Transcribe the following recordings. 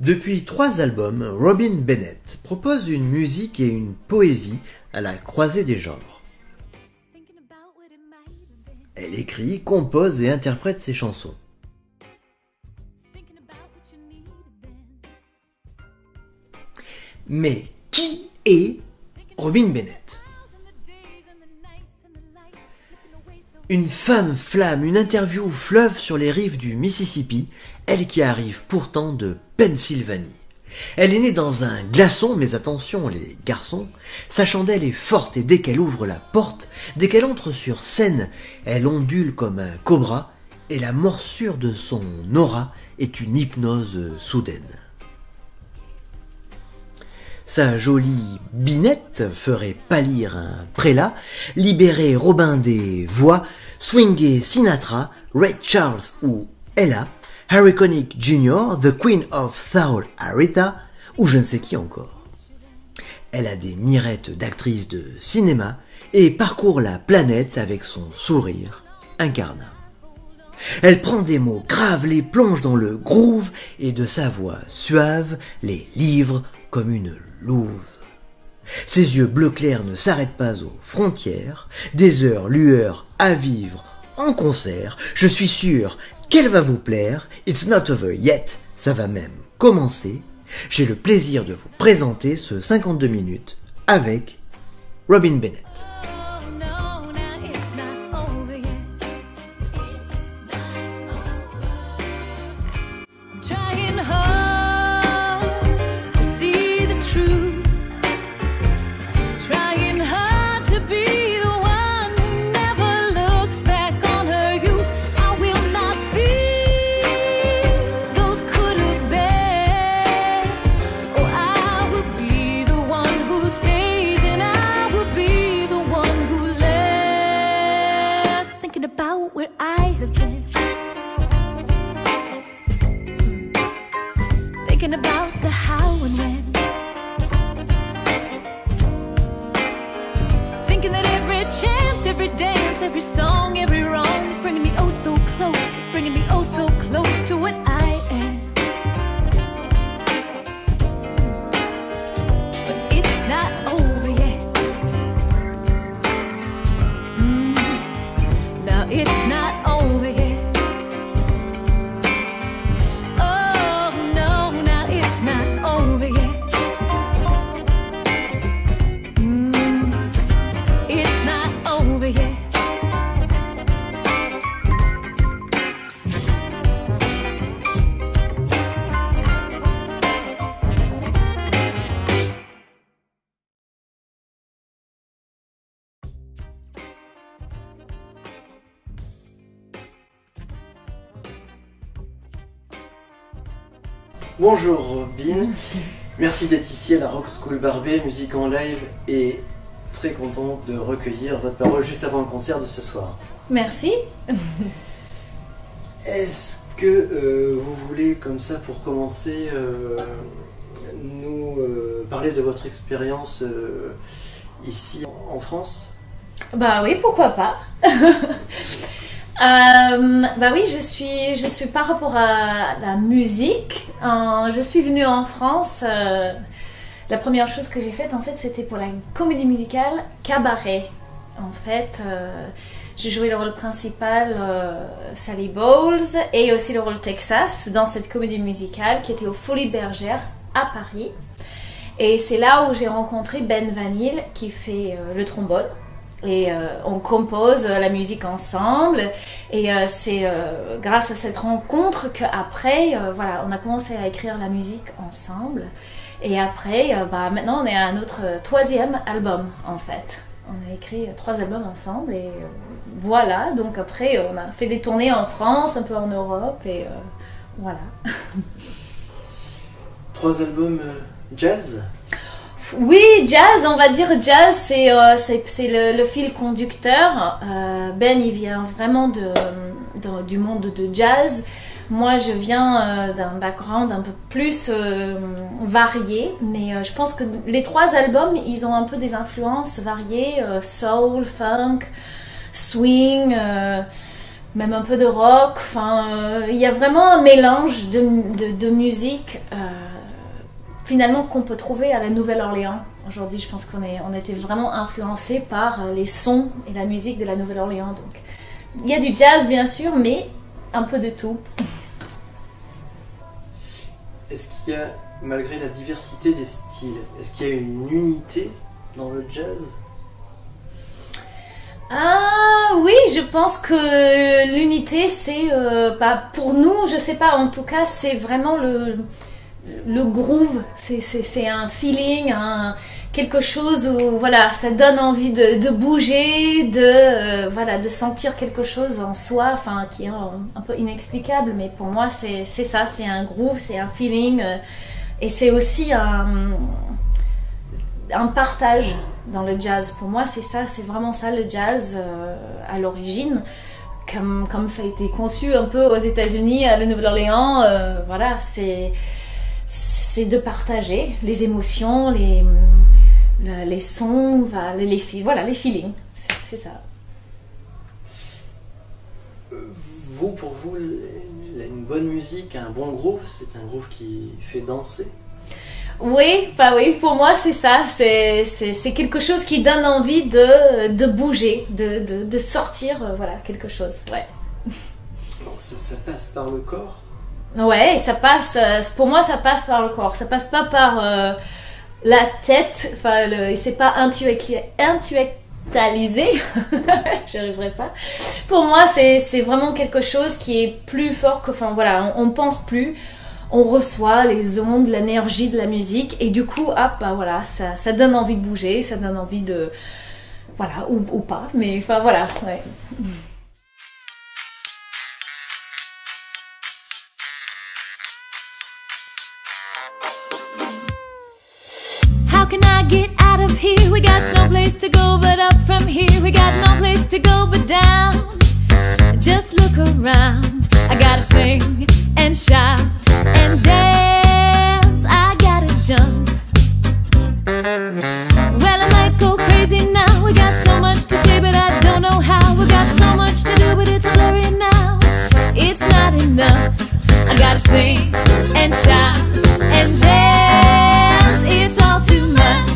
Depuis 3 albums, Robin Bennett propose une musique et une poésie à la croisée des genres. Elle écrit, compose et interprète ses chansons. Mais qui est Robin Bennett? Une femme flamme, une interview fleuve sur les rives du Mississippi, elle qui arrive pourtant de Pennsylvanie. Elle est née dans un glaçon, mais attention les garçons, sa chandelle est forte et dès qu'elle ouvre la porte, dès qu'elle entre sur scène, elle ondule comme un cobra et la morsure de son aura est une hypnose soudaine. Sa jolie binette ferait pâlir un prélat, libérer Robin des voix, swinguer Sinatra, Ray Charles ou Ella, Harry Connick Jr., The Queen of Soul Aretha, ou je ne sais qui encore. Elle a des mirettes d'actrice de cinéma et parcourt la planète avec son sourire incarnat. Elle prend des mots graves, les plonge dans le groove et de sa voix suave les livre comme une louve. Ses yeux bleu clair ne s'arrêtent pas aux frontières, des heures, lueurs à vivre en concert. Je suis sûr qu'elle va vous plaire. It's not over yet, ça va même commencer. J'ai le plaisir de vous présenter ce 52 minutes avec Robin Bennett. Where I have been, thinking about the how and when, thinking that every chance, every dance, every song, every wrong is bringing me oh so close. It's bringing me oh so close to what I am. But it's not over yet. Now it's not over yet. Oh no, now it's not over yet. It's not over yet. Bonjour Robin, merci d'être ici à la Rock School Barbet, musique en live et très content de recueillir votre parole juste avant le concert de ce soir. Merci. Est-ce que vous voulez comme ça pour commencer nous parler de votre expérience ici en France? Bah oui, pourquoi pas. Bah oui, je suis par rapport à la musique. Je suis venue en France. La première chose que j'ai faite, en fait, c'était pour la comédie musicale Cabaret. En fait, j'ai joué le rôle principal, Sally Bowles, et aussi le rôle Texas dans cette comédie musicale qui était aux Folies Bergères à Paris. Et c'est là où j'ai rencontré Ben Vanille qui fait le trombone. Et on compose la musique ensemble et c'est grâce à cette rencontre qu'après voilà, on a commencé à écrire la musique ensemble et après bah, maintenant on est à notre 3e album en fait. On a écrit 3 albums ensemble et voilà, donc après on a fait des tournées en France, un peu en Europe et voilà. 3 albums jazz? Oui, jazz, on va dire jazz, c'est le fil conducteur. Ben, il vient vraiment du monde de jazz. Moi, je viens d'un background un peu plus varié, mais je pense que les 3 albums, ils ont un peu des influences variées, soul, funk, swing, même un peu de rock. Enfin, il y a vraiment un mélange de musique finalement qu'on peut trouver à la Nouvelle-Orléans. Aujourd'hui, je pense on était vraiment influencé par les sons et la musique de la Nouvelle-Orléans. Donc, il y a du jazz bien sûr, mais un peu de tout. Est-ce qu'il y a, malgré la diversité des styles, est-ce qu'il y a une unité dans le jazz? Ah oui, je pense que l'unité, c'est pour nous, je sais pas, en tout cas, c'est vraiment le groove. C'est un feeling, quelque chose où voilà, ça donne envie de bouger, de sentir quelque chose en soi, enfin qui est un peu inexplicable, mais pour moi c'est ça, c'est un groove, c'est un feeling, et c'est aussi un partage dans le jazz. Pour moi c'est ça, c'est vraiment ça le jazz à l'origine, comme ça a été conçu un peu aux États-Unis, à la Nouvelle-Orléans. Voilà, c'est de partager les émotions, les sons, les feelings, c'est ça. Pour vous, une bonne musique, un bon groove, c'est un groove qui fait danser? Oui, pour moi c'est ça, c'est quelque chose qui donne envie de bouger, de sortir, voilà, quelque chose, ouais. Alors, ça passe par le corps? Ouais, ça passe, pour moi ça passe par le corps, ça passe pas par la tête, enfin c'est pas intellectualisé, j'y arriverai pas. Pour moi c'est vraiment quelque chose qui est plus fort que, enfin voilà, on pense plus, on reçoit les ondes, l'énergie de la musique, et du coup hop, voilà, ça donne envie de bouger, ça donne envie de, voilà, ou pas, mais enfin voilà, ouais. How can I get out of here? We got no place to go but up from here. We got no place to go but down. Just look around. I gotta sing and shout and dance. I gotta jump. Well, I might go crazy now. We got so much to say but I don't know how. We got so much to do but it's blurry now. It's not enough. I gotta sing and shout and dance. It's all too much.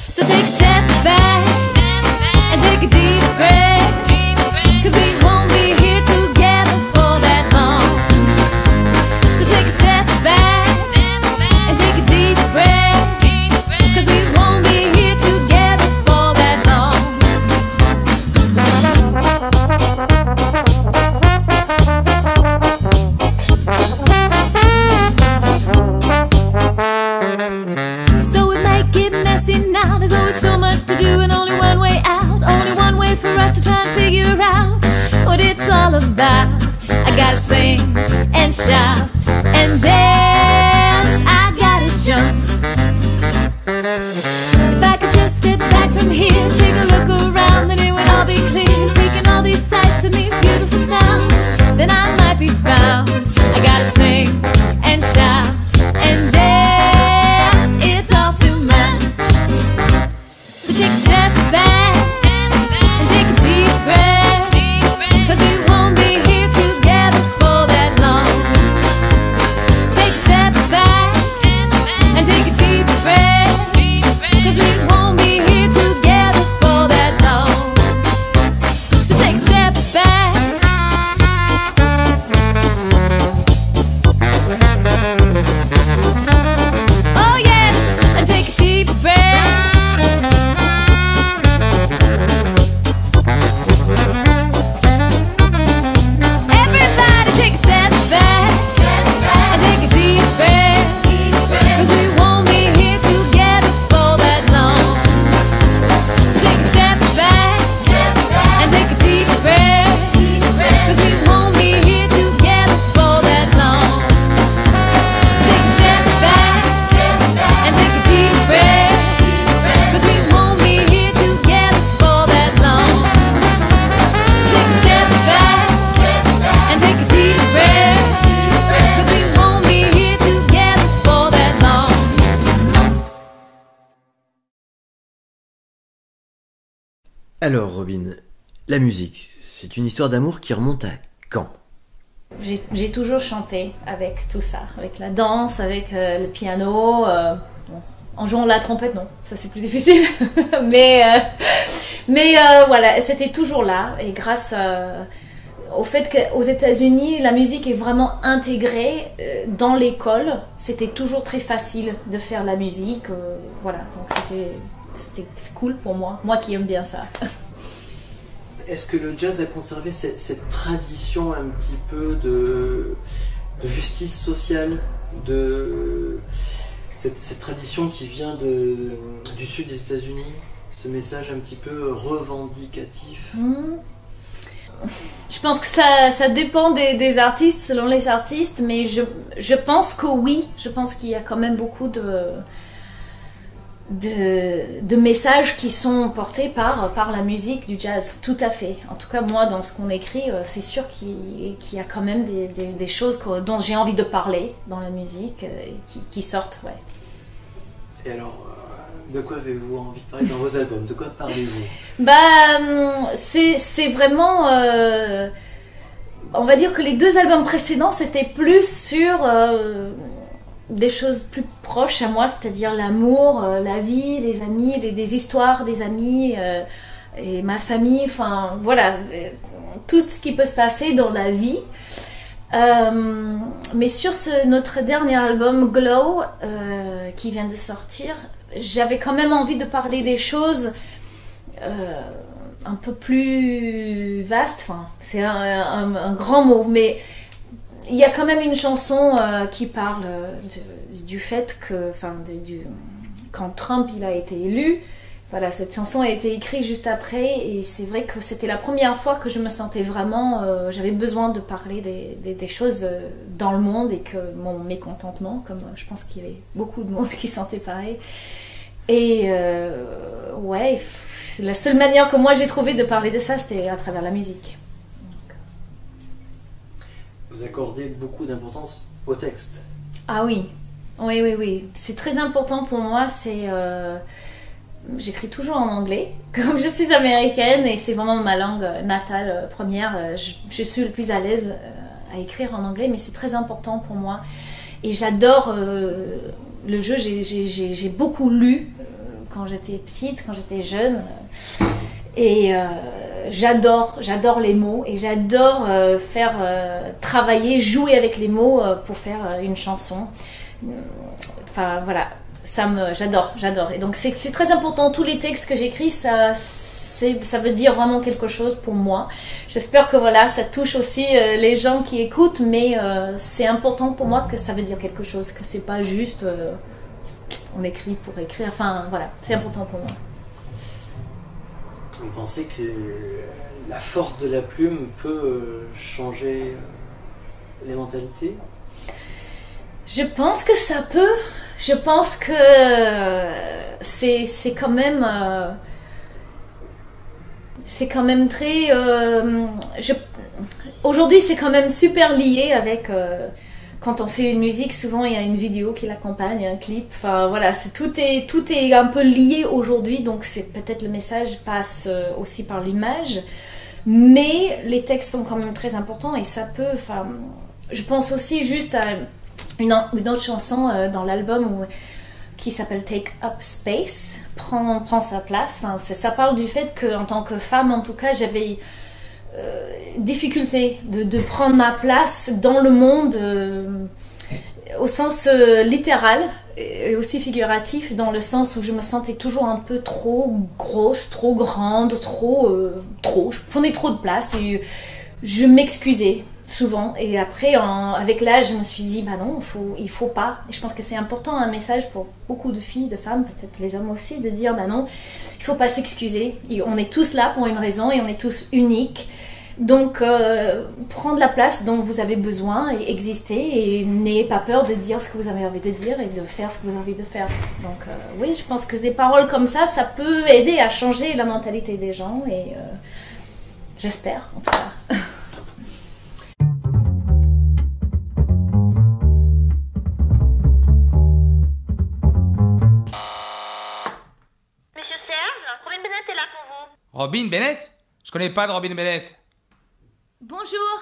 So take a step back and take a deep breath, 'cause we won't be here together for that long. So take a step back and take a deep breath, 'cause we won't be here together for that long. So it might get messy now. There's always so much to do and only one way out. Only one way for us to try and figure out what it's all about. I gotta sing and shout and dance. I gotta jump. If I could just step back from here, take a look around, then it would all be clear. Taking all these sights and these beautiful sounds, then I might be found. I gotta sing and shout and dance. It's all too much. So take a step back and take a deep breath, 'cause we won't be here together for that long. So take a step back and take a deep breath, 'cause we won't be here together for that long. So take a step back. Oh yes, and take a deep breath. Everybody take a step back and take a deep breath, 'cause we won't be here together for that long. So take a step back and take a deep breath, 'cause we won't be here together for that long. So take a step back and take a deep breath, 'cause we won't be here together for that long. So take a step back and take a deep breath, 'cause we won't be here together for that long. Alors Robin, La musique, c'est une histoire d'amour qui remonte à quand? J'ai toujours chanté avec tout ça, avec la danse, avec le piano. Bon, en jouant la trompette, non, ça c'est plus difficile. mais voilà, c'était toujours là. Et grâce au fait qu'aux États-Unis, la musique est vraiment intégrée dans l'école, c'était toujours très facile de faire la musique. Voilà, donc c'est cool pour moi qui aime bien ça. Est-ce que le jazz a conservé cette tradition un petit peu de justice sociale, cette tradition qui vient du sud des États-Unis, ce message un petit peu revendicatif? Je pense que ça dépend des artistes, selon les artistes, mais je pense que oui, je pense qu'il y a quand même beaucoup de messages qui sont portés par la musique du jazz, tout à fait. En tout cas, moi, dans ce qu'on écrit, c'est sûr qu'il y a quand même des choses dont j'ai envie de parler dans la musique qui sortent, ouais. Et alors, de quoi avez-vous envie de parler dans vos albums? De quoi parlez-vous? C'est vraiment... on va dire que les 2 albums précédents, c'était plus sur... des choses plus proches à moi, c'est-à-dire l'amour, la vie, les amis, des histoires des amis et ma famille, enfin voilà, tout ce qui peut se passer dans la vie. Mais sur notre dernier album Glow qui vient de sortir, j'avais quand même envie de parler des choses un peu plus vastes, enfin c'est un grand mot, mais il y a quand même une chanson qui parle du fait que, quand Trump il a été élu, voilà, cette chanson a été écrite juste après, et c'est vrai que c'était la première fois que je me sentais vraiment, j'avais besoin de parler des choses dans le monde, et que mon mécontentement, comme je pense qu'il y avait beaucoup de monde qui sentait pareil. Et ouais, la seule manière que moi j'ai trouvé de parler de ça, c'était à travers la musique. Vous accordez beaucoup d'importance au texte. Ah oui, oui. C'est très important pour moi. J'écris toujours en anglais, comme je suis américaine et c'est vraiment ma langue natale première. Je suis le plus à l'aise à écrire en anglais, mais c'est très important pour moi. Et j'adore le jeu. J'ai beaucoup lu quand j'étais petite, quand j'étais jeune. Et j'adore les mots, et j'adore faire travailler, jouer avec les mots pour faire une chanson. Enfin voilà, j'adore. Et donc c'est très important. Tous les textes que j'écris, ça veut dire vraiment quelque chose pour moi. J'espère que voilà, ça touche aussi les gens qui écoutent, mais c'est important pour moi que ça veut dire quelque chose, que c'est pas juste on écrit pour écrire. Enfin voilà, c'est important pour moi. Vous pensez que la force de la plume peut changer les mentalités? Je pense que ça peut. Je pense que c'est quand même très... Aujourd'hui, c'est quand même super lié avec... quand on fait une musique, souvent il y a une vidéo qui l'accompagne, un clip. Enfin voilà, tout est un peu lié aujourd'hui, donc c'est peut-être le message passe aussi par l'image, mais les textes sont quand même très importants, et ça peut. Enfin, je pense aussi juste à une autre chanson dans l'album qui s'appelle Take Up Space, prend sa place. Enfin, ça parle du fait qu'en tant que femme, en tout cas, j'avais difficulté de prendre ma place dans le monde au sens littéral et aussi figuratif, dans le sens où je me sentais toujours un peu trop grosse, trop grande, je prenais trop de place et je m'excusais souvent, et après avec l'âge je me suis dit bah non, il faut pas, et je pense que c'est important, un message pour beaucoup de filles, de femmes, peut-être les hommes aussi, de dire bah non, il faut pas s'excuser, on est tous là pour une raison et on est tous uniques, donc prendre la place dont vous avez besoin et exister, et n'ayez pas peur de dire ce que vous avez envie de dire et de faire ce que vous avez envie de faire. Donc oui, je pense que des paroles comme ça peut aider à changer la mentalité des gens, et j'espère en tout cas. Robin Bennett? Je connais pas de Robin Bennett. Bonjour.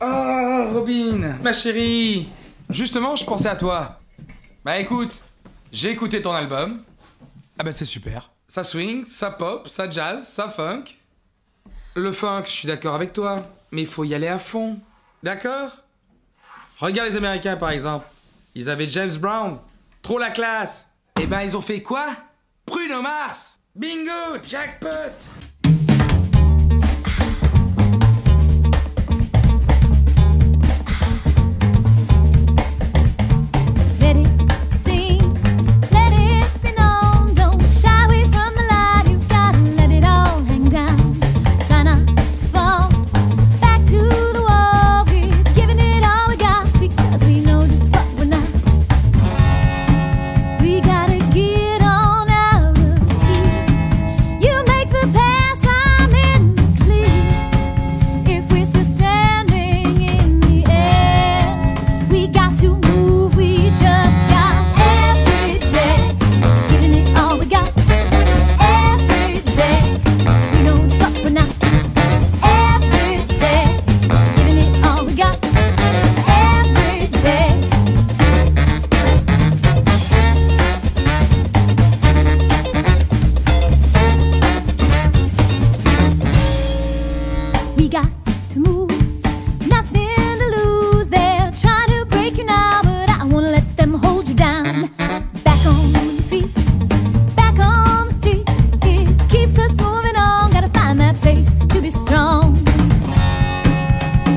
Oh, Robin, ma chérie. Justement, je pensais à toi. Bah écoute, j'ai écouté ton album. Ah bah c'est super. Ça swing, ça pop, ça jazz, ça funk. Le funk, je suis d'accord avec toi, mais il faut y aller à fond. D'accord? Regarde les Américains par exemple. Ils avaient James Brown. Trop la classe. Et ben ils ont fait quoi? Bruno Mars. Bingo, jackpot. Let it sing, let it be known. Don't shy away from the light. You gotta let it all hang down. Try not to fall back to the wall. We're giving it all we got because we know just what we're not. We gotta get on out of here. You make the pass, I'm in the clear. If we're still standing in the air, we got to move. We just got every day, giving it all we got. Every day, we don't stop, we're not. Every day, giving it all we got. Every day. We got to move, nothing to lose. They're trying to break you now, but I won't let them hold you down. Back on your feet, back on the street. It keeps us moving on. Gotta find that place to be strong.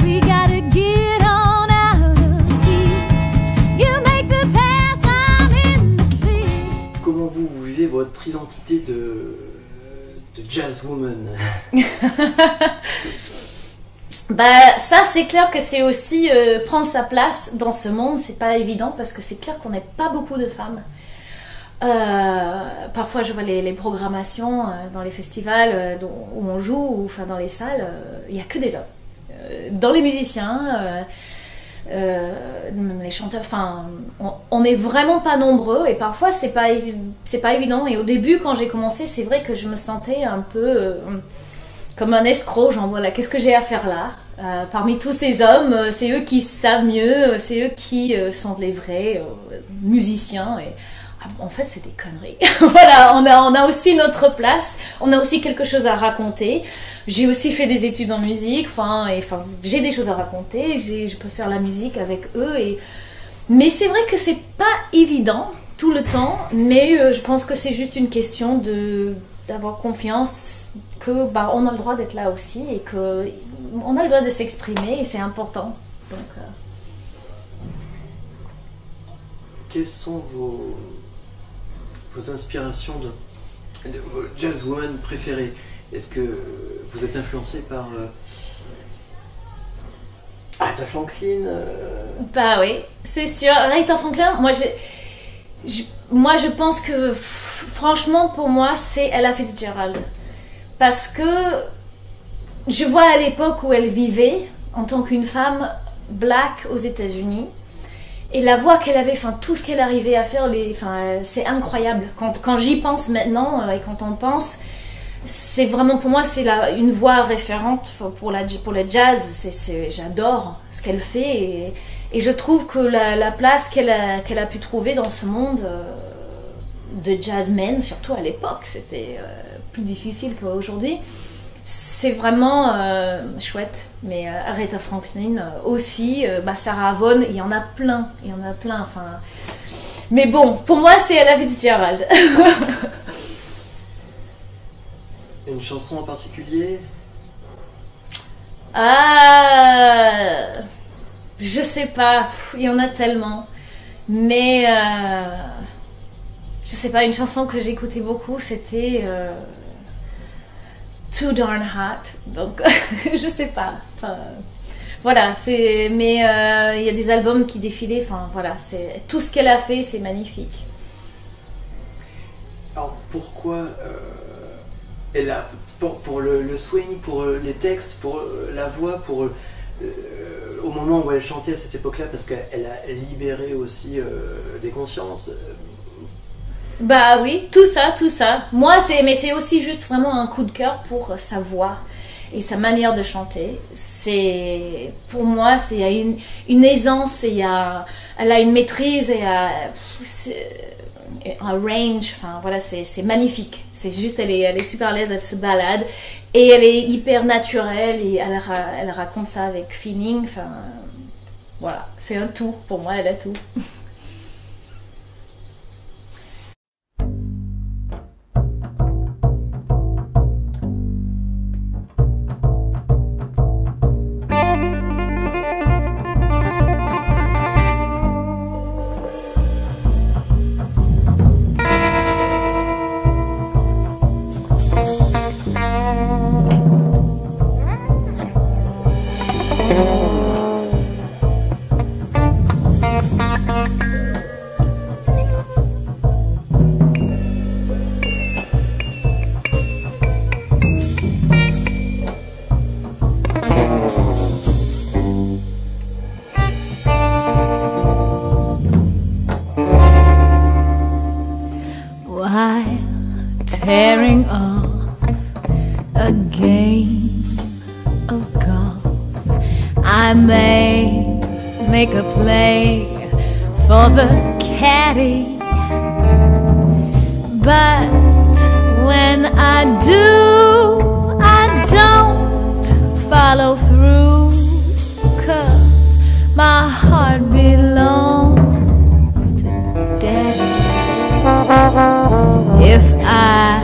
We gotta get on out of here. You make the pass, I'm in the clear. Comment vous vivez votre identité de jazzwoman? Bah ça c'est clair que c'est aussi prendre sa place dans ce monde, c'est pas évident parce que c'est clair qu'on n'est pas beaucoup de femmes. Parfois je vois les programmations dans les festivals où on joue, ou enfin dans les salles, il n'y a que des hommes. Dans les musiciens, même les chanteurs, enfin on n'est vraiment pas nombreux et parfois c'est pas évident. Et au début quand j'ai commencé, c'est vrai que je me sentais un peu comme un escroc, genre voilà, qu'est-ce que j'ai à faire là? Parmi tous ces hommes, c'est eux qui savent mieux, c'est eux qui sont les vrais musiciens. Et en fait, c'est des conneries. Voilà, on a aussi notre place, on a aussi quelque chose à raconter. J'ai aussi fait des études en musique, enfin, j'ai des choses à raconter, je peux faire la musique avec eux. Mais c'est vrai que c'est pas évident tout le temps, mais je pense que c'est juste une question d'avoir confiance que bah, on a le droit d'être là aussi et que on a le droit de s'exprimer et c'est important. Donc, Quelles sont vos inspirations de vos jazzwoman préférées? Est-ce que vous êtes influencé par Aretha Franklin? Bah oui, c'est sûr. Aretha Franklin, moi je pense que franchement pour moi c'est Ella Fitzgerald. Parce que je vois à l'époque où elle vivait en tant qu'une femme black aux États-Unis et la voix qu'elle avait, enfin tout ce qu'elle arrivait à faire, c'est incroyable. Quand j'y pense maintenant et quand on pense, c'est vraiment pour moi c'est une voix référente pour le jazz. J'adore ce qu'elle fait et je trouve que la place qu'elle a pu trouver dans ce monde de jazzmen, surtout à l'époque, c'était plus difficile qu'aujourd'hui. C'est vraiment chouette. Mais Aretha Franklin aussi, Sarah Vaughan, il y en a plein. Enfin, mais bon, pour moi c'est Ella Fitzgerald. Une chanson en particulier? Je sais pas, il y en a tellement. Mais je sais pas, une chanson que j'écoutais beaucoup, c'était Too Darn Hot. Donc, je sais pas. Enfin, voilà, mais il y a des albums qui défilaient. Enfin, voilà, tout ce qu'elle a fait, c'est magnifique. Alors, pourquoi elle a pour le swing, pour les textes, pour la voix, pour au moment où elle chantait à cette époque-là, parce qu'elle a libéré aussi des consciences. Bah oui, tout ça, tout ça. Moi, mais c'est aussi juste vraiment un coup de cœur pour sa voix et sa manière de chanter. Pour moi, il y a une aisance, elle a une maîtrise et un range. Enfin voilà, c'est magnifique. C'est juste, elle est super à l'aise, elle se balade et elle est hyper naturelle et elle raconte ça avec feeling. Enfin voilà, c'est un tout. Pour moi, elle a tout. Tearing off a game of golf, I may make a play for the caddy, but when I do, I don't follow through, 'cause my heart belongs to Daddy. If I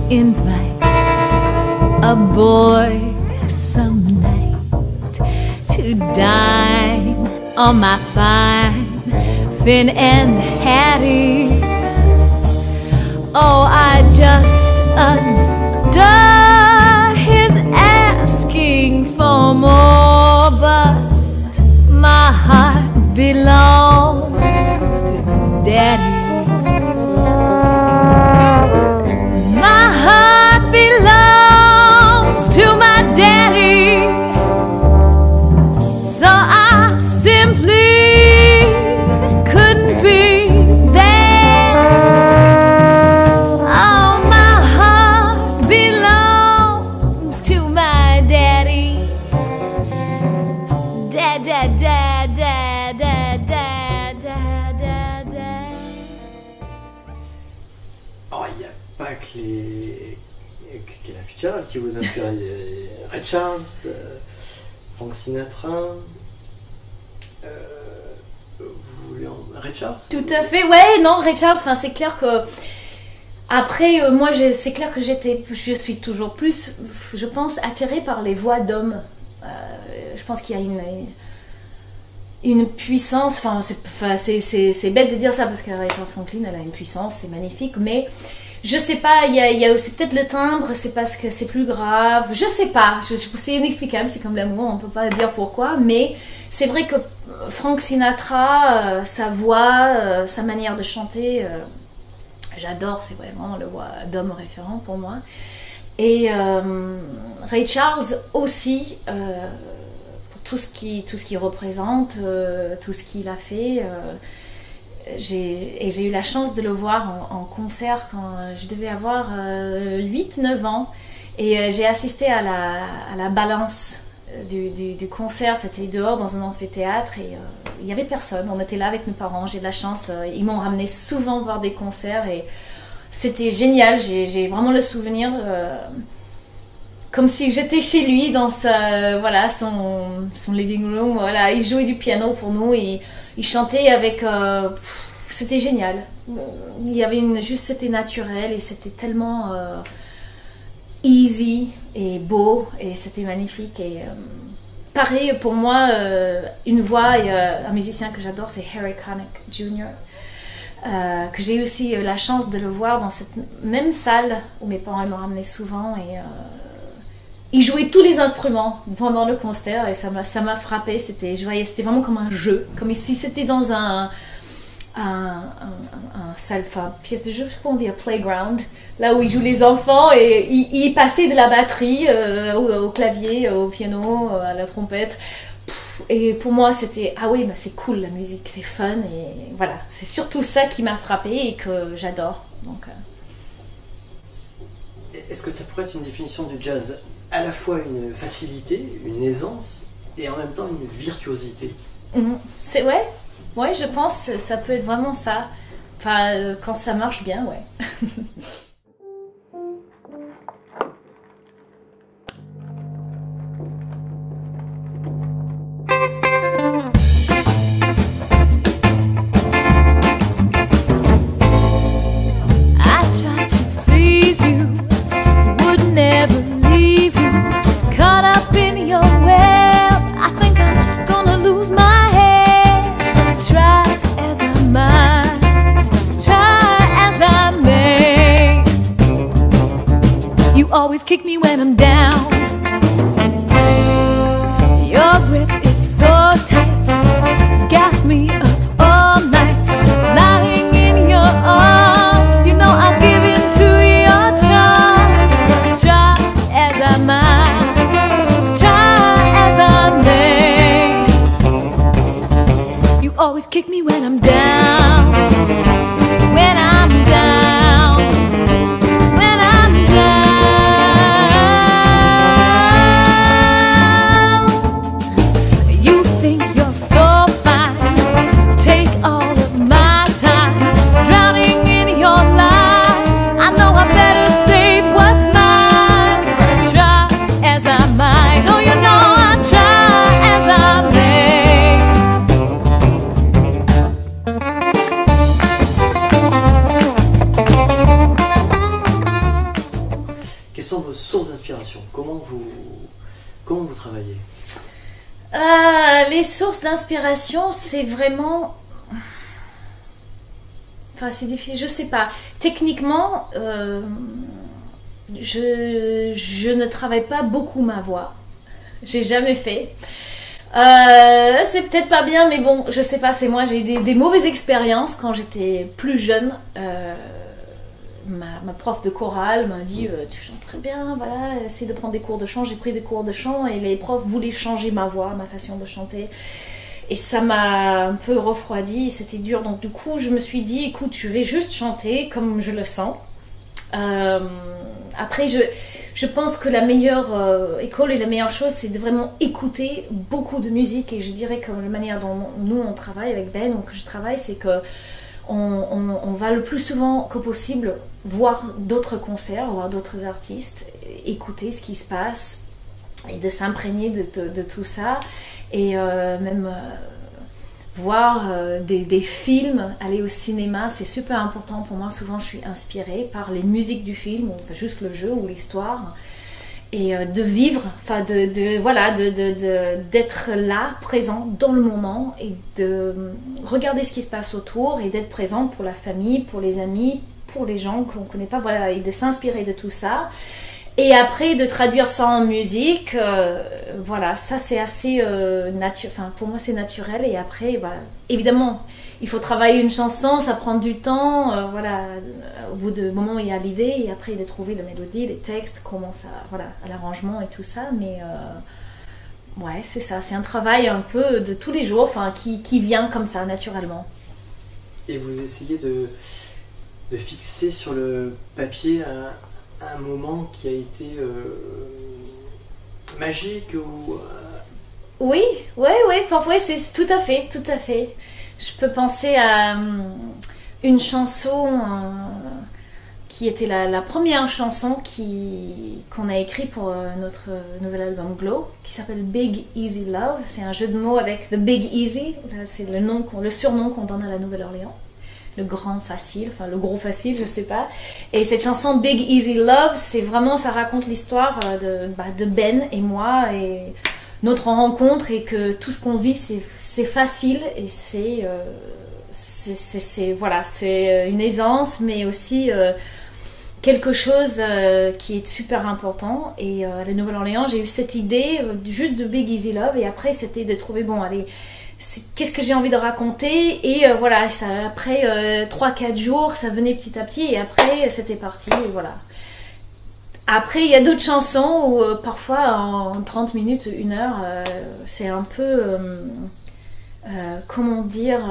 invite a boy some night to dine on my fine Finn and Hattie, oh, I just adore his asking for more, but my heart belongs to Daddy. To my daddy, so I simply couldn't be there. Oh, my heart belongs to my daddy. Dad, dad, dad, dad, dad, dad, dad, dad, dad. Oh, il n'y a pas que la Fitzgerald qui vous inspire. Ray Charles, Frank Sinatra. Ray Charles. Tout à fait, ouais, non, Ray Charles. Enfin, c'est clair que après, moi, c'est clair que je suis toujours plus, je pense, attirée par les voix d'hommes. Je pense qu'il y a une puissance. Enfin, c'est bête de dire ça parce qu'Aretha Franklin, elle a une puissance, c'est magnifique, mais je sais pas, il y a aussi peut-être le timbre, c'est parce que c'est plus grave, je sais pas, c'est inexplicable, c'est comme l'amour, on peut pas dire pourquoi, mais c'est vrai que Frank Sinatra, sa voix, sa manière de chanter, j'adore, c'est vraiment le voix d'homme référent pour moi. Et Ray Charles aussi, pour tout ce qu'il représente, tout ce qu'il a fait. J'ai eu la chance de le voir en concert quand je devais avoir 8-9 ans, et j'ai assisté à la balance du concert. C'était dehors dans un amphithéâtre et il n'y avait personne, on était là avec mes parents. J'ai de la chance, ils m'ont ramené souvent voir des concerts et c'était génial. J'ai vraiment le souvenir comme si j'étais chez lui dans son living room. Voilà, il jouait du piano pour nous et il chantait avec. C'était génial. Il y avait c'était naturel et c'était tellement easy et beau et c'était magnifique. Et pareil pour moi, une voix et un musicien que j'adore, c'est Harry Connick Jr. Que j'ai aussi la chance de le voir dans cette même salle où mes parents m'ont ramené souvent et il jouait tous les instruments pendant le concert et ça m'a frappé. C'était vraiment comme un jeu, comme si c'était dans un salle, enfin, pièce de jeu, je sais pas comment dire, playground, là où ils jouent les enfants et ils passaient de la batterie au clavier, au piano, à la trompette. et pour moi c'était ah oui, bah, c'est cool la musique, c'est fun et voilà, c'est surtout ça qui m'a frappée et que j'adore. Donc Est-ce que ça pourrait être une définition du jazz, à la fois une facilité, une aisance et en même temps une virtuosité? c'est ouais, je pense que ça peut être vraiment ça. Enfin, quand ça marche bien, ouais. I tried to please you, would never leave you. Caught up in your web, I think I'm gonna lose my head. Try as I might, try as I may. You always kick me when I'm down. Your grip is so tight, got me up all night, lying in your arms. You know I'll give in to your charms. Try as I might, try as I may. You always kick me when I'm down, when I'm down, when I'm down. You think you're so fine, take all of my time, drowning in your lies. I know I better save what's mine. Try as I might, oh you know I try as I may. Quelles sont vos sources d'inspiration? Comment vous travaillez? Les sources d'inspiration, c'est vraiment... Enfin, c'est difficile, je sais pas. Techniquement, je ne travaille pas beaucoup ma voix. J'ai jamais fait. C'est peut-être pas bien, mais bon, je sais pas, c'est moi. J'ai eu des mauvaises expériences quand j'étais plus jeune. Ma prof de chorale m'a dit tu chantes très bien, voilà, essaie de prendre des cours de chant. J'ai pris des cours de chant et les profs voulaient changer ma voix, ma façon de chanter. Et ça m'a un peu refroidi, c'était dur. Donc du coup, je me suis dit, écoute, je vais juste chanter comme je le sens. Après, je pense que la meilleure école et la meilleure chose, c'est de vraiment écouter beaucoup de musique. Et je dirais que la manière dont nous, on travaille avec Ben, ou que je travaille, c'est que on va le plus souvent que possible voir d'autres concerts, voir d'autres artistes, écouter ce qui se passe et de s'imprégner de tout ça. Et même voir des films, aller au cinéma, c'est super important pour moi. Souvent, je suis inspirée par les musiques du film, ou juste le jeu ou l'histoire. Et de vivre, enfin d'être là, présent dans le moment et de regarder ce qui se passe autour et d'être présent pour la famille, pour les amis, pour les gens qu'on ne connaît pas, voilà, et de s'inspirer de tout ça. Et après de traduire ça en musique, voilà, ça c'est assez enfin pour moi c'est naturel. Et après, voilà, évidemment, il faut travailler une chanson, ça prend du temps, voilà. Au bout de moment il y a l'idée et après de trouver la mélodie, les textes, comment ça, voilà, l'arrangement et tout ça. Mais ouais, c'est ça, c'est un travail un peu de tous les jours, enfin qui vient comme ça naturellement. Et vous essayez de fixer sur le papier un moment qui a été magique ou Oui, parfois c'est tout à fait. Je peux penser à une chanson qui était la première chanson qu'on a écrite pour notre nouvel album Glow, qui s'appelle Big Easy Love. C'est un jeu de mots avec The Big Easy, c'est le surnom qu'on donne à la Nouvelle-Orléans. Le grand facile, enfin le gros facile, je sais pas. Et cette chanson Big Easy Love, c'est vraiment, ça raconte l'histoire de Ben et moi et notre rencontre, et que tout ce qu'on vit c'est facile et c'est voilà, c'est une aisance, mais aussi quelque chose qui est super important. Et à la Nouvelle-Orléans, j'ai eu cette idée juste de Big Easy Love, et après c'était de trouver, bon allez, qu'est-ce que j'ai envie de raconter, et voilà, ça, après 3-4 jours ça venait petit à petit, et après c'était parti, et voilà. Après, il y a d'autres chansons où parfois en 30 minutes, 1 heure, c'est un peu, comment dire,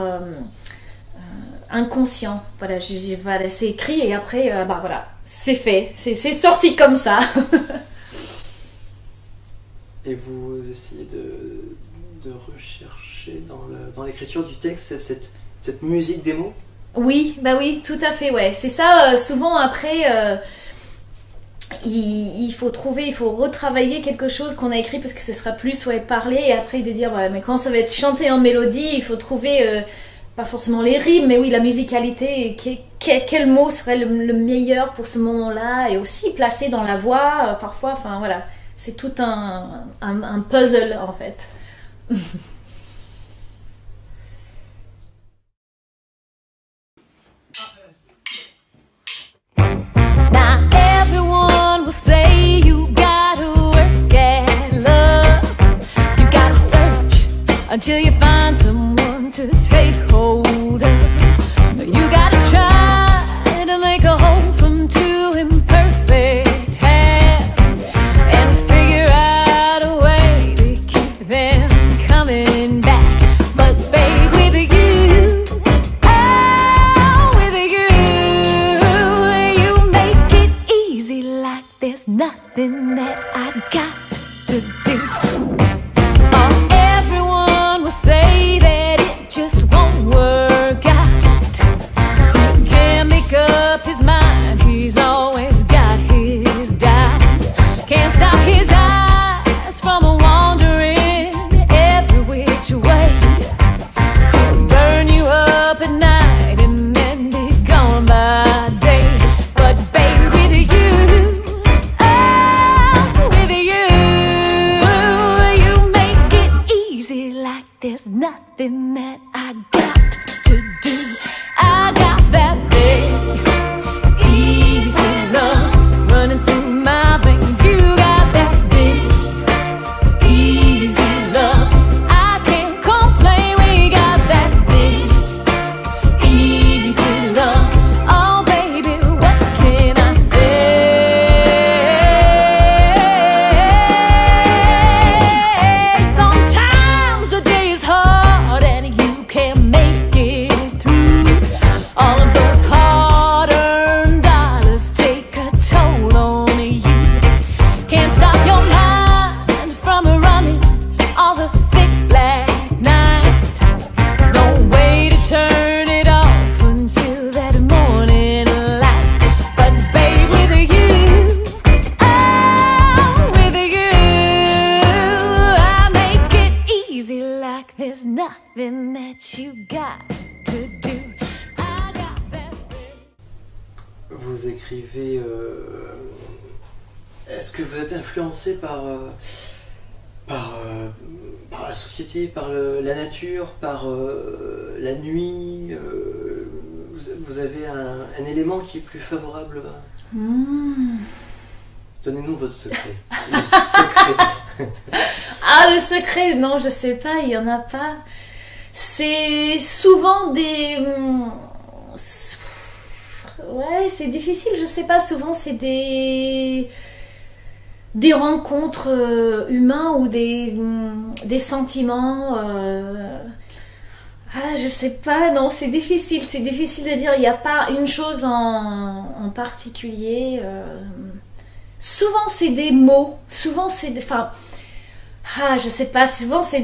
inconscient. Voilà, voilà, c'est écrit et après, bah voilà, c'est fait, c'est sorti comme ça. Et vous essayez de rechercher dans l'écriture du texte cette musique des mots? Oui, bah oui, tout à fait, ouais. C'est ça, souvent après, il faut retravailler quelque chose qu'on a écrit parce que ce sera plus parlé et après de dire, ouais, mais quand ça va être chanté en mélodie, il faut trouver, pas forcément les rimes, mais oui, la musicalité, quel mot serait le meilleur pour ce moment-là et aussi placé dans la voix, parfois, enfin voilà, c'est tout un puzzle en fait. Now everyone will say you gotta work at love. You gotta search until you find someone to take hold of. You gotta try to make a home from two imperfect halves and figure out a way to keep them coming back. But babe, with you, oh, with you make it easy like there's nothing that I got to do. Oh, everyone will say that it just won't work out. He can't make up his mind, he's always got his doubts. Can't stop his eyes from wandering every which way. He'll burn you up at night and then be gone by day. But baby, with you, oh, with you make it easy like there's nothing that I got to do. I got that big, easy love running through my veins. You got that big, easy love. I can't complain. We got that big, easy love. Oh baby, what can I say? Sometimes the day is hard and you can't make it through. All of those hard-earned dollars take a toll on you. Can't stop your mind from running all the thick black night. No way to turn it off until that morning light. But babe, with you, oh, with you, I make it easy like there's nothing that you got to do. I got that big. Vous écrivez... Est-ce que vous êtes influencé par la société, par la nature, par la nuit vous avez un élément qui est plus favorable Donnez-nous votre secret. Le secret. Ah, le secret, non, je sais pas, il y en a pas. C'est souvent des... Ouais, c'est difficile, je sais pas, souvent c'est des rencontres humains ou des sentiments. Ah, je sais pas, non, c'est difficile de dire, il n'y a pas une chose en particulier. Souvent c'est des mots, souvent c'est des... Enfin, je sais pas, souvent c'est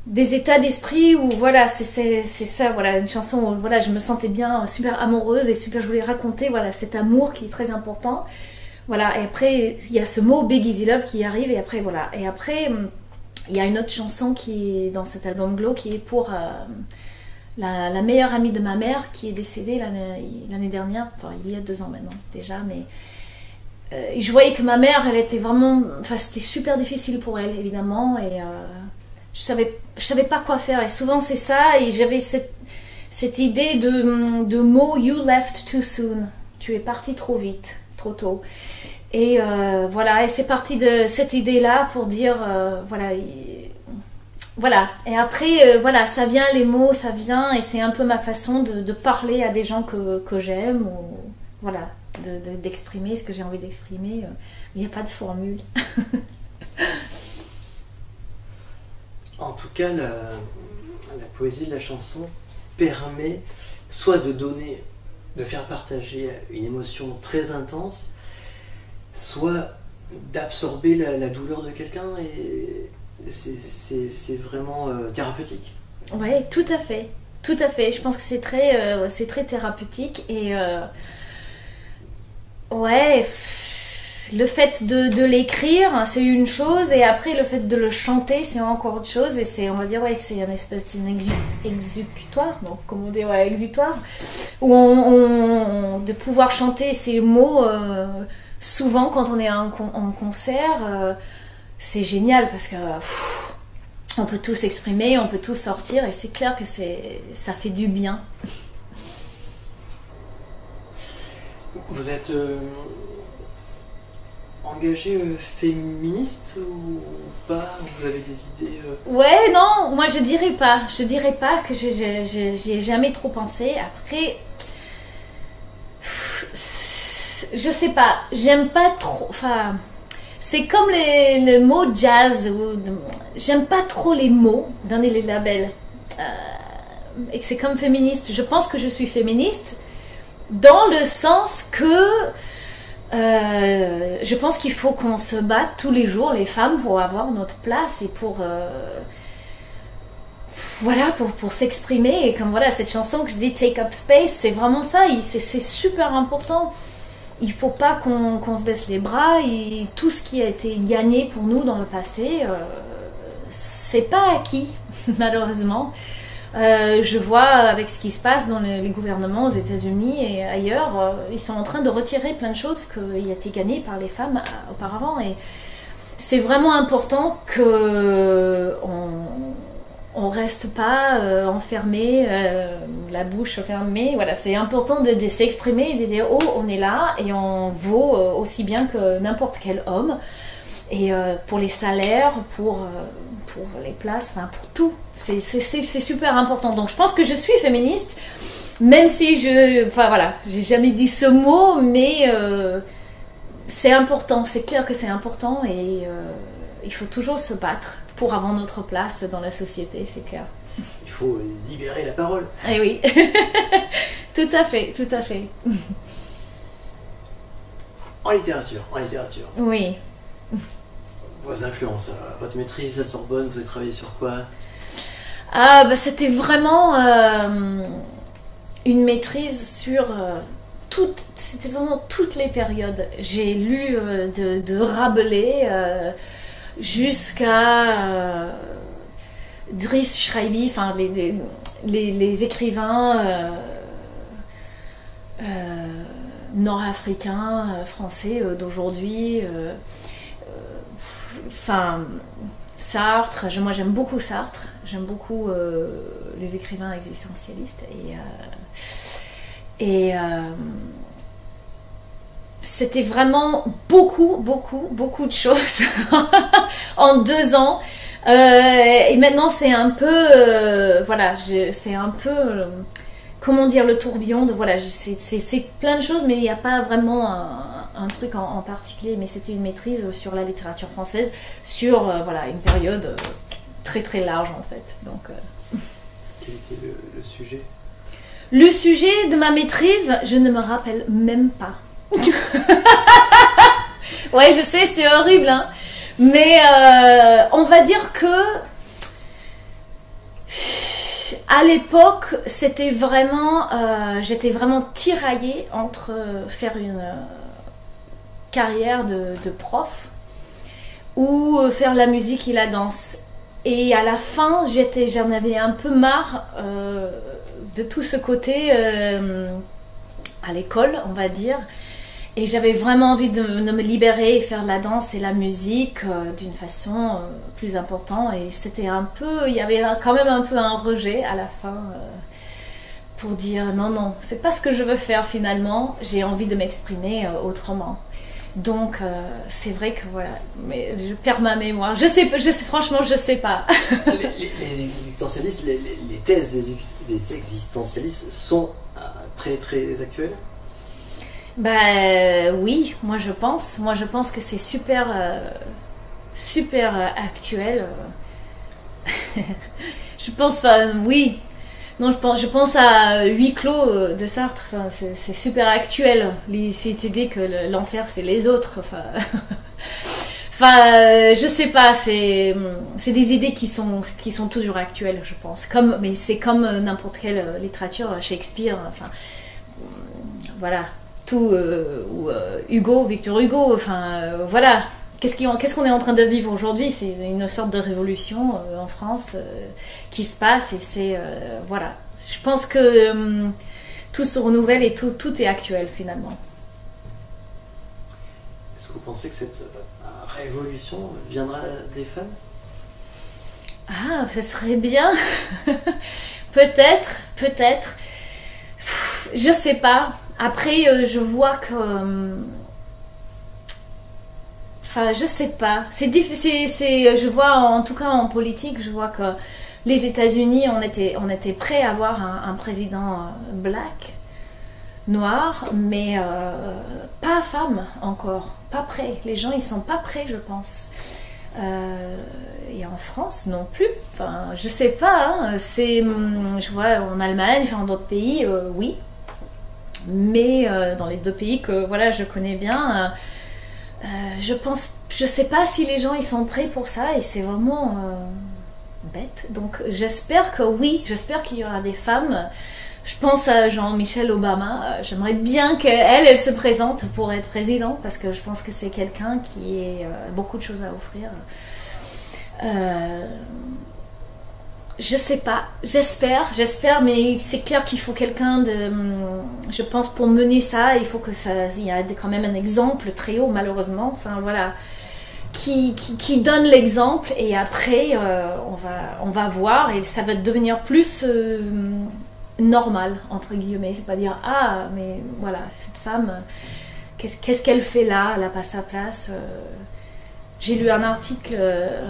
des états d'esprit où voilà, c'est ça, voilà, une chanson où voilà, je me sentais bien super amoureuse et super, je voulais raconter voilà, cet amour qui est très important. Voilà, et après il y a ce mot Big Easy Love qui arrive et après voilà, et après il y a une autre chanson qui est dans cet album Glow qui est pour la meilleure amie de ma mère qui est décédée l'année dernière, enfin il y a 2 ans maintenant déjà, mais je voyais que ma mère, elle était vraiment, enfin c'était super difficile pour elle évidemment et je savais pas quoi faire et souvent c'est ça et j'avais cette idée de mot you left too soon, tu es parti trop vite, trop tôt et voilà, et c'est parti de cette idée là pour dire voilà et après voilà, ça vient, les mots ça vient et c'est un peu ma façon de parler à des gens que j'aime ou voilà, d'exprimer ce que j'ai envie d'exprimer. Il n'y a pas de formule. En tout cas, la poésie de la chanson permet soit de faire partager une émotion très intense, soit d'absorber la douleur de quelqu'un, et c'est vraiment thérapeutique. Oui, tout à fait. Tout à fait. Je pense que c'est très thérapeutique. Et ouais, le fait de l'écrire, c'est une chose, et après le fait de le chanter, c'est encore autre chose. Et on va dire, ouais, que c'est une espèce d'exutoire, donc comment on dit, ouais, exutoire, où de pouvoir chanter ces mots, souvent quand on est en concert, c'est génial parce que on peut tout s'exprimer, on peut tout sortir, et c'est clair que ça fait du bien. Vous êtes engagée féministe ou pas? Vous avez des idées Ouais, non, moi je dirais pas que j'y ai jamais trop pensé. Après, je sais pas, j'aime pas trop, enfin, c'est comme le mot jazz, j'aime pas trop les mots dans les labels, et c'est comme féministe. Je pense que je suis féministe dans le sens que je pense qu'il faut qu'on se batte tous les jours, les femmes, pour avoir notre place et pour voilà, pour s'exprimer. Et comme voilà, cette chanson que je dis, Take Up Space, c'est vraiment ça, c'est super important. Il faut pas qu'on se baisse les bras, et tout ce qui a été gagné pour nous dans le passé, c'est pas acquis, malheureusement. Je vois avec ce qui se passe dans les gouvernements aux États-Unis et ailleurs, ils sont en train de retirer plein de choses qui ont été gagnées par les femmes auparavant, et c'est vraiment important que on reste pas enfermé, la bouche fermée. Voilà, c'est important de s'exprimer et de dire, oh, on est là et on vaut aussi bien que n'importe quel homme. Et pour les salaires, pour les places, enfin pour tout, c'est super important. Donc je pense que je suis féministe, même si enfin voilà, j'ai jamais dit ce mot, mais c'est important, c'est clair que c'est important, et il faut toujours se battre pour avoir notre place dans la société, c'est clair. Il faut libérer la parole. Eh oui, tout à fait, tout à fait. En littérature. Oui. Vos influences, votre maîtrise, la Sorbonne, vous avez travaillé sur quoi? Ah, bah, c'était vraiment une maîtrise sur c'était vraiment toutes les périodes. J'ai lu de Rabelais jusqu'à Driss Schreiber, enfin les écrivains nord-africains, français d'aujourd'hui. Enfin, Sartre, moi j'aime beaucoup Sartre, j'aime beaucoup les écrivains existentialistes, et c'était vraiment beaucoup de choses en 2 ans, et maintenant c'est un peu voilà, c'est un peu comment dire, le tourbillon de voilà, c'est plein de choses, mais il n'y a pas vraiment un truc en particulier, mais c'était une maîtrise sur la littérature française sur voilà, une période très très large en fait. Donc quel était le sujet? Le sujet de ma maîtrise, je ne me rappelle même pas. Ouais, je sais, c'est horrible, hein, mais on va dire que à l'époque, c'était vraiment, j'étais vraiment tiraillée entre faire une carrière de prof ou faire la musique et la danse. Et à la fin, j'en avais un peu marre de tout ce côté à l'école, on va dire. Et j'avais vraiment envie de me libérer et faire la danse et la musique d'une façon plus importante. Et c'était un peu, il y avait quand même un peu un rejet à la fin pour dire non, c'est pas ce que je veux faire finalement. J'ai envie de m'exprimer autrement. Donc c'est vrai que voilà, mais je perds ma mémoire. Franchement, je sais pas. les existentialistes, les thèses des existentialistes sont très très actuelles. Bah oui, moi je pense. Moi je pense que c'est super, super actuel. Je pense, enfin oui. Non, je pense à Huis clos de Sartre. Enfin, c'est super actuel. Cette idée que l'enfer c'est les autres. Enfin, enfin, je sais pas. C'est des idées qui sont toujours actuelles, je pense. Mais c'est comme n'importe quelle littérature, Shakespeare. Enfin, voilà. Tout ou Hugo, Victor Hugo. Enfin, voilà. Qu'est-ce qu'on est en train de vivre aujourd'hui? C'est une sorte de révolution en France qui se passe et c'est voilà. Je pense que tout se renouvelle et tout est actuel finalement. Est-ce que vous pensez que cette révolution viendra des femmes? Ah, ça serait bien. Peut-être. Je sais pas. Après, je vois que enfin, je sais pas. C'est difficile. Je vois, en tout cas en politique, je vois que les États-Unis, on était prêts à avoir un président black, noir, mais pas femme encore, pas prêts. Les gens, ils sont pas prêts, je pense. Et en France non plus. Enfin, je sais pas. Hein. Je vois en Allemagne, enfin, dans d'autres pays, oui. Mais dans les deux pays que voilà, je connais bien. Je sais pas si les gens ils sont prêts pour ça et c'est vraiment bête. Donc j'espère que oui, j'espère qu'il y aura des femmes. Je pense à Jean-Michel Obama. J'aimerais bien qu'elle se présente pour être présidente parce que je pense que c'est quelqu'un qui a beaucoup de choses à offrir. Je sais pas, j'espère, mais c'est clair qu'il faut quelqu'un de, je pense, pour mener ça, il faut que il y a quand même un exemple très haut, malheureusement, enfin voilà, qui donne l'exemple et après on va voir et ça va devenir plus normal entre guillemets, c'est pas dire ah mais voilà cette femme, qu'est-ce qu'elle fait là, elle a pas sa place. J'ai lu un article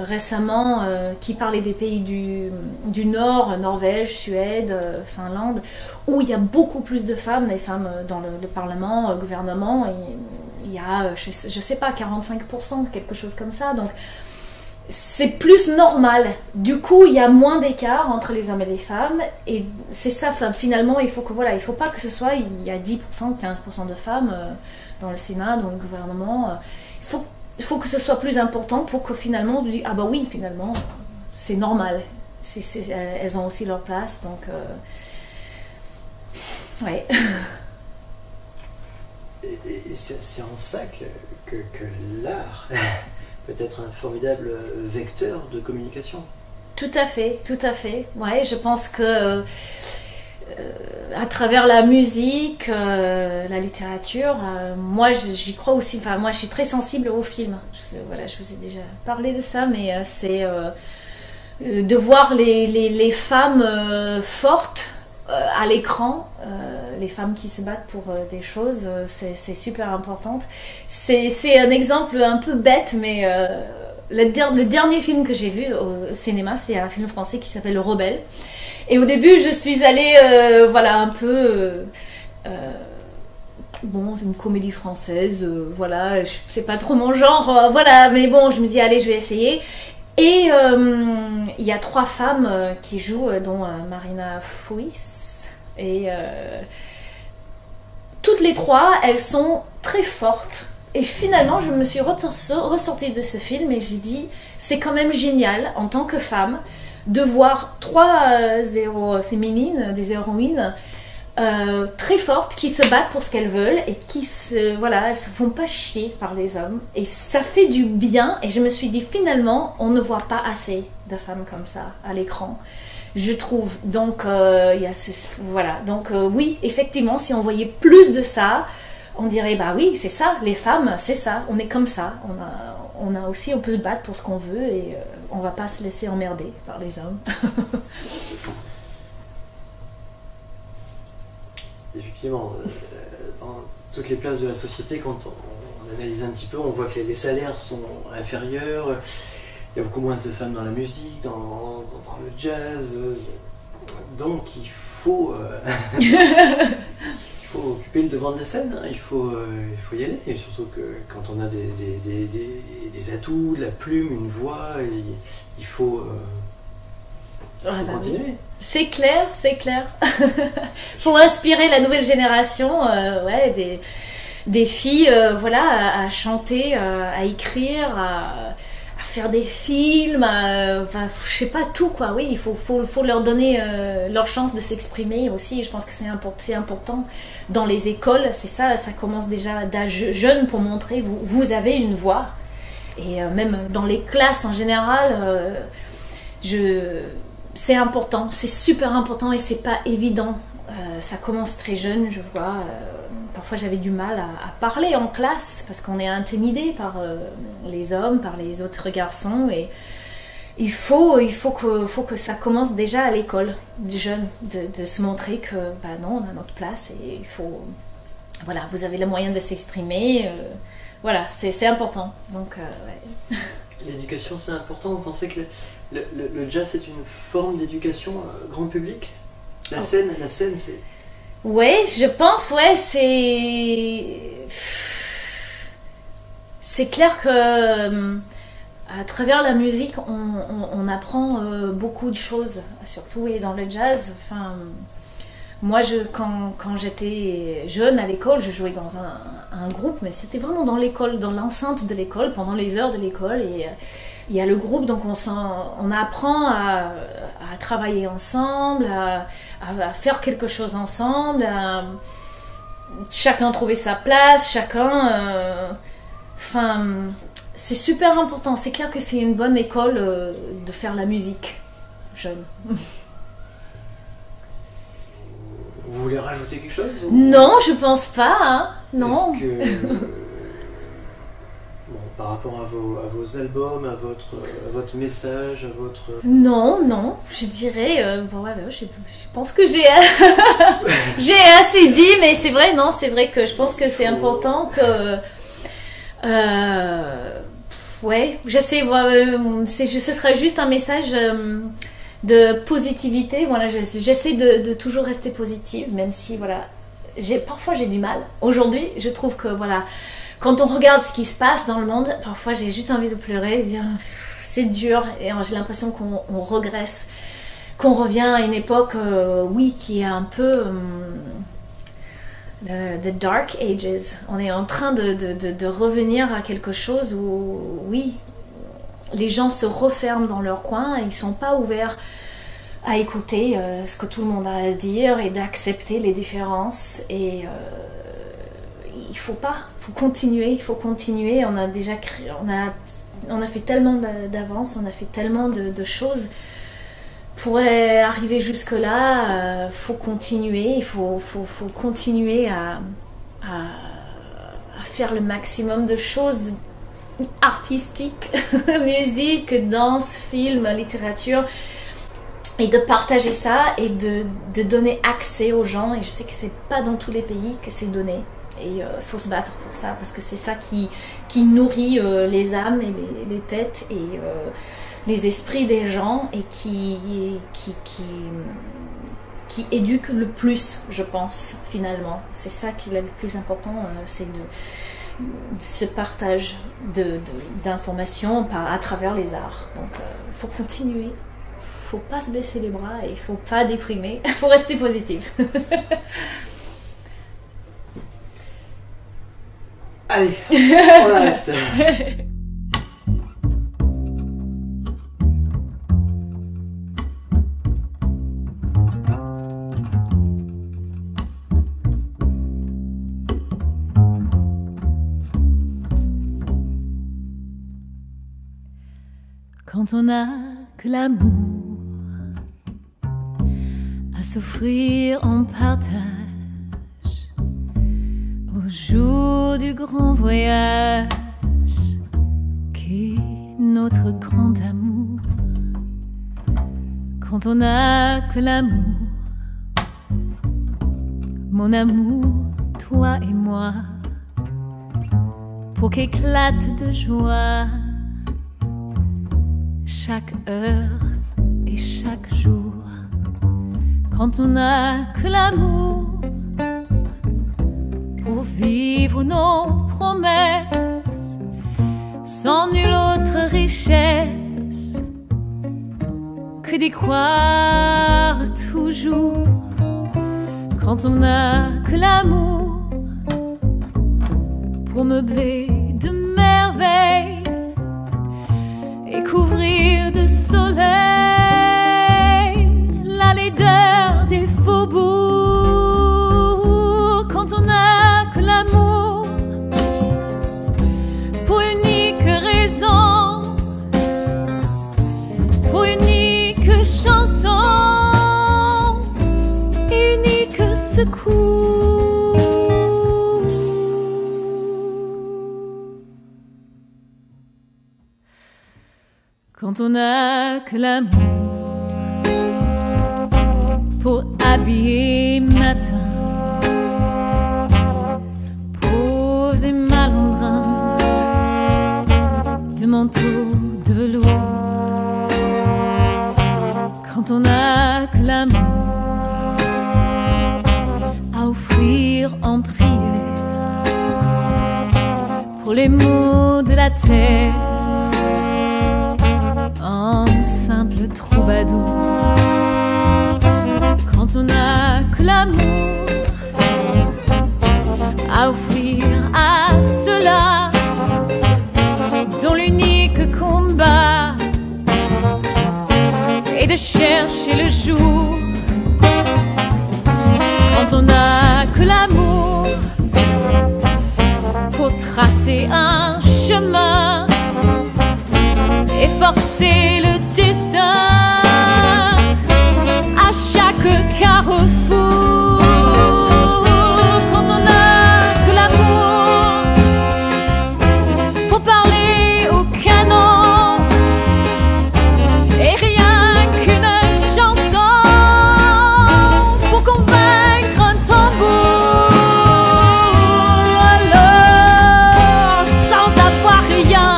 récemment qui parlait des pays du Nord, Norvège, Suède, Finlande, où il y a beaucoup plus de femmes, des femmes dans le Parlement, gouvernement. Il y a, je sais pas, 45%, quelque chose comme ça. Donc, c'est plus normal. Du coup, il y a moins d'écart entre les hommes et les femmes. Et c'est ça, finalement, il faut pas que ce soit, il y a 10%, 15% de femmes dans le Sénat, dans le gouvernement. Il faut que ce soit plus important pour que finalement, on se dise, ah bah oui, finalement, c'est normal. Elles ont aussi leur place, donc... ouais. Et c'est en ça que l'art peut être un formidable vecteur de communication. Tout à fait. Ouais, je pense que... à travers la musique, la littérature, moi j'y crois aussi. Enfin, moi je suis très sensible au film. Voilà, je vous ai déjà parlé de ça, mais c'est de voir les femmes fortes à l'écran, les femmes qui se battent pour des choses, c'est super important. C'est un exemple un peu bête, mais le dernier film que j'ai vu au cinéma, c'est un film français qui s'appelle Le Rebelle. Et au début, je suis allée, voilà, un peu... bon, c'est une comédie française, voilà, c'est pas trop mon genre, voilà, mais bon, je me dis, allez, je vais essayer. Et il y a 3 femmes qui jouent, dont Marina Foïs. Et toutes les 3, elles sont très fortes. Et finalement, je me suis ressortie de ce film et j'ai dit, c'est quand même génial, en tant que femme, de voir 3 héros féminines, des héroïnes très fortes qui se battent pour ce qu'elles veulent et qui elles se font pas chier par les hommes et ça fait du bien. Et je me suis dit finalement on ne voit pas assez de femmes comme ça à l'écran, je trouve. Donc voilà, donc oui, effectivement, si on voyait plus de ça, on dirait bah oui, c'est ça, les femmes, c'est ça, on est comme ça, on peut se battre pour ce qu'on veut et on va pas se laisser emmerder par les hommes. Effectivement, dans toutes les places de la société, quand on analyse un petit peu, on voit que les salaires sont inférieurs, il y a beaucoup moins de femmes dans la musique, dans le jazz, donc il faut faut occuper le devant de la scène, hein. Il faut y aller. Et surtout que quand on a des atouts, de la plume, une voix, il faut Ah, bah oui. continuer. C'est clair, c'est clair. Faut inspirer la nouvelle génération, ouais, des filles, voilà, à chanter, à écrire, à faire des films, enfin, je sais pas, tout quoi. Oui, il faut leur donner leur chance de s'exprimer aussi. Je pense que c'est important dans les écoles. C'est ça, ça commence déjà d'âge jeune pour montrer vous avez une voix. Et même dans les classes en général, c'est important, c'est super important et c'est pas évident. Ça commence très jeune, je vois. Parfois j'avais du mal à parler en classe parce qu'on est intimidé par les hommes, par les autres garçons. Et il faut que ça commence déjà à l'école, jeune, de se montrer que bah non, on a notre place et il faut. Voilà, vous avez le moyen de s'exprimer. Voilà, c'est important. Donc, ouais. L'éducation, c'est important. Vous pensez que le jazz, c'est une forme d'éducation grand public? La scène, c'est... Ouais, je pense, ouais, c'est clair que à travers la musique, on apprend beaucoup de choses, surtout et dans le jazz. Enfin, moi, quand j'étais jeune à l'école, je jouais dans un groupe, mais c'était vraiment dans l'école, dans l'enceinte de l'école, pendant les heures de l'école. Et il y a le groupe, donc on apprend à travailler ensemble, à faire quelque chose ensemble, chacun trouver sa place, enfin, c'est super important. C'est clair que c'est une bonne école de faire la musique jeune. Vous voulez rajouter quelque chose ou... Non, je pense pas, hein. Non. Est-ce que... bon, par rapport à vos albums, à votre message, à votre... Non, je dirais, voilà, je pense que j'ai j'ai assez dit, mais c'est vrai, non, c'est vrai que je pense que c'est important que... ouais, j'essaie, ce sera juste un message de positivité. Voilà, j'essaie de toujours rester positive, même si, voilà, parfois j'ai du mal. Aujourd'hui, je trouve que, voilà, quand on regarde ce qui se passe dans le monde, parfois j'ai juste envie de pleurer, de dire c'est dur, et j'ai l'impression qu'on regresse, qu'on revient à une époque, oui, qui est un peu the dark ages. On est en train de revenir à quelque chose où, oui, les gens se referment dans leur coin et ils sont pas ouverts à écouter ce que tout le monde a à dire et d'accepter les différences. Et il faut continuer. On a déjà créé, on a fait tellement d'avance, on a fait tellement de choses. Pour arriver jusque là, faut continuer. Il faut continuer à faire le maximum de choses artistiques, musique, danse, film, littérature, et de partager ça et de donner accès aux gens. Et je sais que c'est pas dans tous les pays que c'est donné. Et il faut se battre pour ça, parce que c'est ça qui nourrit les âmes et les têtes et les esprits des gens, et qui éduque le plus, je pense, finalement. C'est ça qui est le plus important, c'est ce partage d'informations à travers les arts. Donc il faut continuer, il faut pas se baisser les bras et il faut pas déprimer, il faut rester positif. Allez, on arrête. Quand on n'a que l'amour à s'offrir en partage, au jour du grand voyage qu'est notre grand amour. Quand on n'a que l'amour, mon amour, toi et moi, pour qu'éclate de joie chaque heure et chaque jour. Quand on n'a que l'amour, vivre nos promesses sans nulle autre richesse que d'y croire toujours quand on n'a que l'amour pour meubler de merveilles et couvrir de soleil la laideur des faubourgs. Quand on n'a que l'amour pour unique raison, pour unique chanson, unique secours. Quand on n'a que l'amour pour habiller matin, poser malandrin de manteau de velours. Quand on n'a que l'amour à offrir en prière pour les maux de la terre, en simple troubadour. Quand on n'a que l'amour à offrir à ceux-là dont l'unique combat est de chercher le jour. Quand on n'a que l'amour pour tracer un chemin et forcer le destin à chaque carrefour. Quand on n'a que l'amour pour parler au canon et rien qu'une chanson pour convaincre un tambour. Alors, sans avoir rien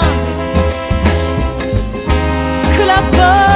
que la voix